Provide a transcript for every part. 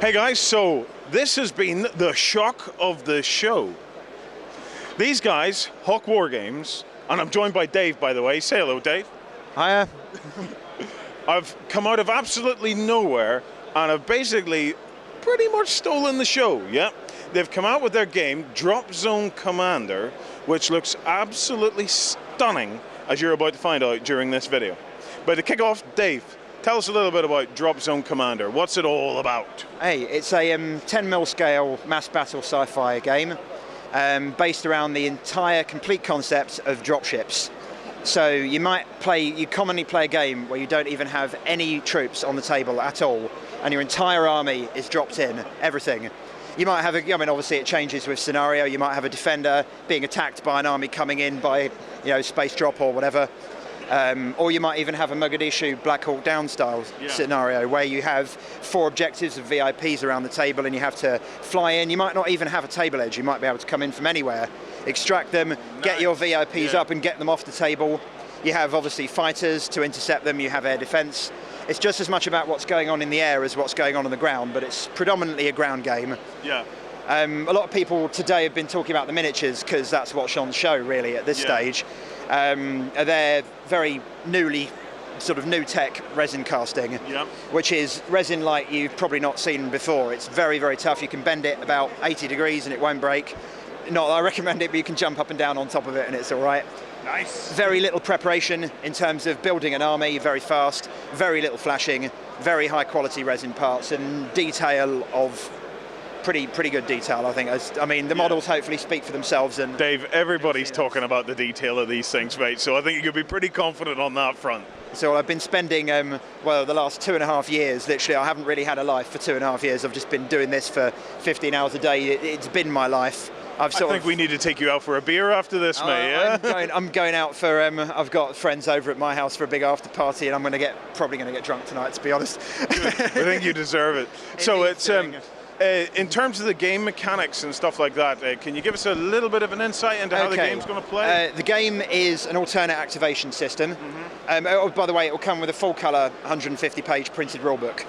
Hey guys, so this has been the shock of the show. These guys, Hawk Wargames, and I'm joined by Dave, by the way. Say hello, Dave. Hiya. I've come out of absolutely nowhere and have basically pretty much stolen the show, yeah? They've come out with their game, Drop Zone Comander, which looks absolutely stunning, as you're about to find out during this video. But to kick off, Dave, tell us a little bit about Drop Zone Comander. What's it all about? Hey, it's a 10mm scale mass battle sci-fi game based around the entire complete concept of dropships. So you commonly play a game where you don't even have any troops on the table at all, and your entire army is dropped in, everything. You might have obviously it changes with scenario. You might have a defender being attacked by an army coming in by, space drop or whatever. Or you might even have a Mogadishu Black Hawk Down style scenario where you have 4 objectives of VIPs around the table and you have to fly in. You might not even have a table edge. You might be able to come in from anywhere, extract them, get your VIPs up and get them off the table. You have obviously fighters to intercept them. You have air defense. It's just as much about what's going on in the air as what's going on the ground, but it's predominantly a ground game. Yeah. A lot of people today have been talking about the miniatures because that's what's on show really at this stage. They're very new tech resin casting, which is resin like you've probably not seen before. It's very, very tough. You can bend it about 80 degrees and it won't break. Not that I recommend it, but you can jump up and down on top of it and it's all right. Nice. Very little preparation in terms of building an army, very fast, very little flashing, very high quality resin parts and detail of pretty good detail, I think. The models hopefully speak for themselves. And Dave, everybody's talking about the detail of these things, mate, so I think you could be pretty confident on that front. So I've been spending, the last 2.5 years, literally, I haven't really had a life for 2.5 years. I've just been doing this for 15 hours a day. It's been my life. I think we need to take you out for a beer after this, mate, yeah? I'm going out for, I've got friends over at my house for a big after party and I'm probably going to get drunk tonight, to be honest. I think you deserve it. So it's, in terms of the game mechanics and stuff like that, can you give us a little bit of an insight into how the game's going to play? The game is an alternate activation system. By the way, it will come with a full colour 150-page printed rulebook.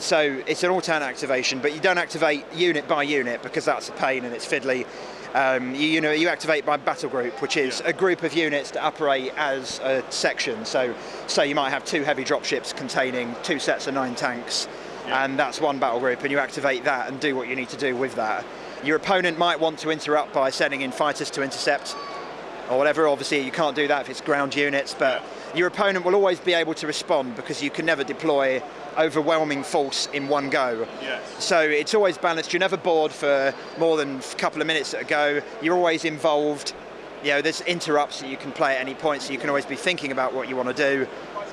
So it's an alternate activation, but you don't activate unit by unit because that's a pain and it's fiddly. You activate by battle group, which is a group of units that operate as a section. So you might have 2 heavy dropships containing 2 sets of 9 tanks. And that's one battle group, and you activate that and do what you need to do with that. Your opponent might want to interrupt by sending in fighters to intercept or whatever. Obviously you can't do that if it's ground units, but your opponent will always be able to respond because you can never deploy overwhelming force in one go. So it's always balanced. You're never bored for more than a couple of minutes at a go. You're always involved. There's interrupts that you can play at any point, so you can always be thinking about what you want to do.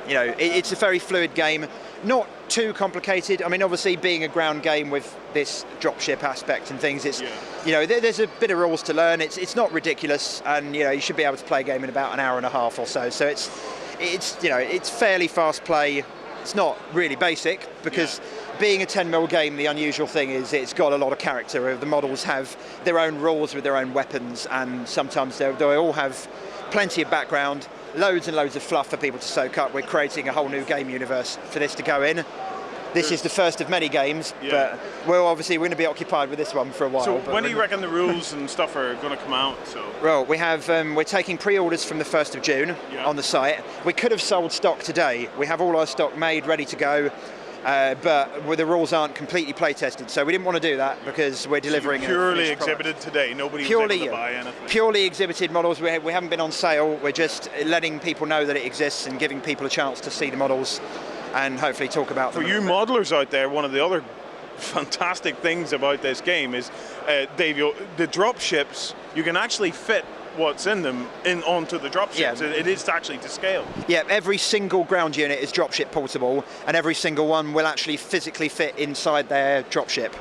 It's a very fluid game, not too complicated. Obviously being a ground game with this dropship aspect and things, it's there's a bit of rules to learn. It's not ridiculous, and you should be able to play a game in about an hour and a half or so. So it's fairly fast play. It's not really basic because being a 10mm game, the unusual thing is it's got a lot of character. The models have their own rules with their own weapons, and sometimes they all have plenty of background. Loads and loads of fluff for people to soak up. We're creating a whole new game universe for this to go in. This is the first of many games, but we're going to be occupied with this one for a while. So when do you reckon the rules and stuff are going to come out? Well, we're taking pre-orders from the 1st of June on the site. We could have sold stock today. We have all our stock made, ready to go. But the rules aren't completely play tested, so we didn't want to do that because we're delivering purely exhibited today. Nobody was able to buy anything. Purely exhibited models. We haven't been on sale. We're just letting people know that it exists and giving people a chance to see the models and hopefully talk about them. For you modelers out there, one of the other fantastic things about this game is, Dave, the drop ships, you can actually fit what's in them onto the dropships. It is actually to scale. Every single ground unit is dropship portable, and every single one will actually physically fit inside their dropship.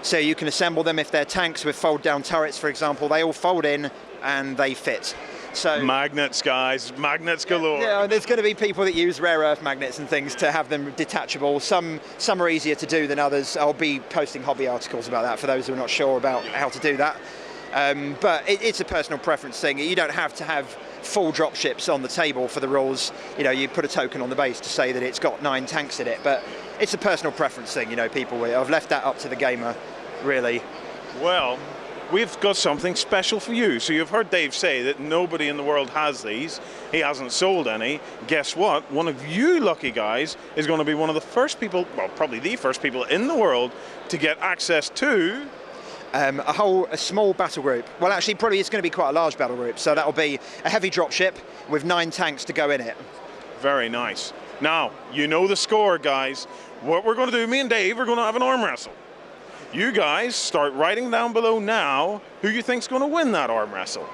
So you can assemble them. If they're tanks with fold down turrets, for example, they all fold in and they fit. So magnets, guys, magnets galore. There's going to be people that use rare earth magnets and things to have them detachable. Some are easier to do than others. I'll be posting hobby articles about that for those who are not sure about how to do that. But it's a personal preference thing. You don't have to have full dropships on the table for the rules. You put a token on the base to say that it's got 9 tanks in it, but it's a personal preference thing, you know. I've left that up to the gamer, really. Well, we've got something special for you. So you've heard Dave say that nobody in the world has these. He hasn't sold any. Guess what? One of you lucky guys is going to be one of the first people, well, probably the first people in the world to get access to a small battle group. Well, actually, probably it's going to be quite a large battle group. So that'll be a heavy dropship with 9 tanks to go in it. Very nice. Now, you know the score, guys. What we're going to do, me and Dave, we're going to have an arm wrestle. You guys start writing down below now who you think's going to win that arm wrestle.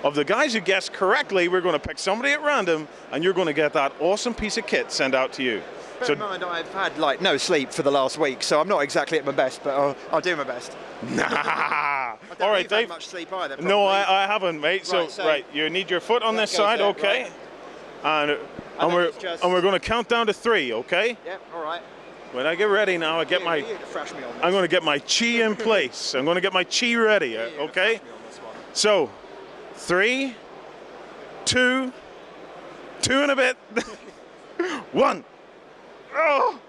Of the guys who guessed correctly, we're going to pick somebody at random, and you're going to get that awesome piece of kit sent out to you. Bear in mind, I've had like no sleep for the last week, so I'm not exactly at my best, but I'll do my best. Nah. All right, Dave. Had much sleep either. Probably. No, I haven't, mate. Right, you need your foot on this side, there, okay? Right. And we're going to count down to 3, okay? Yep. All right. When I get ready now, I'm going to get my chi in place. I'm going to get my chi ready, okay? So, 3, 2 and a bit, 1. Oh.